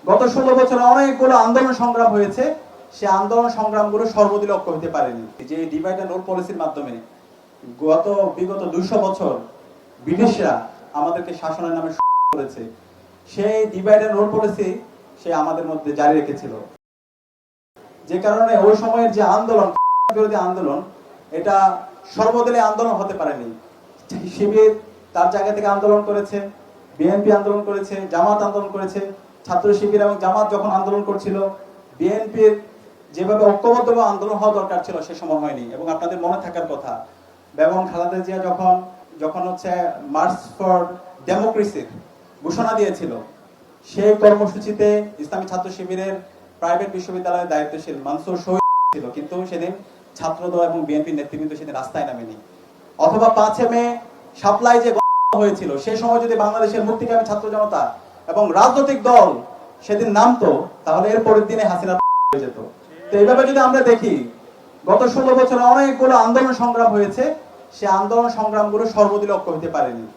গত 16 বছরে অনেকগুলো আন্দোলন সংগ্রাম হয়েছে, সে আন্দোলন সংগ্রামগুলো সর্বদিক লক্ষ্য হতে পারেনি। যে ডিভাইড অ্যান্ড রুল পলিসির মাধ্যমে বিগত 200 বছর ব্রিটিশরা আমাদেরকে শাসনের নামে করেছে, সেই ডিভাইড অ্যান্ড রুল পলিসি সে আমাদের মধ্যে জারি রেখেছিল। যে কারণে ওই সময়ের যে আন্দোলন, বিরোধী আন্দোলন, এটা সর্বদলীয় আন্দোলন হতে পারেনি। শিবির তার জায়গা থেকে আন্দোলন করেছে, বিএনপি আন্দোলন করেছে, জামাত আন্দোলন করেছে। ছাত্র শিবির এবং জামাত যখন আন্দোলন করছিল, বিএনপির যেভাবে ঐক্যবদ্ধভাবে আন্দোলন হওয়া দরকার ছিল সে সময় হয়নি। এবং আপনাদের মনে থাকার কথা, বেগম খালেদা জিয়া যখন মার্চ ফর ডেমোক্রেসির ঘোষণা দিয়েছিল, সেই কর্মসূচিতে ইসলামী ছাত্র শিবিরের প্রাইভেট বিশ্ববিদ্যালয়ের দায়িত্বশীল মানসুর শহীদ ছিল, কিন্তু সেদিন ছাত্রদল এবং বিএনপির নেতৃবৃন্দ সেদিন রাস্তায় নামেনি। অথবা 5 মে সাপ্লাই যে হয়েছিল, সেই সময় যদি বাংলাদেশের মুক্তিকামী ছাত্র জনতা এবং রাজনৈতিক দল সেদিন নামতো, তাহলে এর পরের দিনে হাসিনা হয়ে যেত। তো এইভাবে যদি আমরা দেখি, গত 16 বছরে অনেকগুলো আন্দোলন সংগ্রাম হয়েছে, সে আন্দোলন সংগ্রামগুলো সর্বদিক লক্ষ্য হতে পারেনি।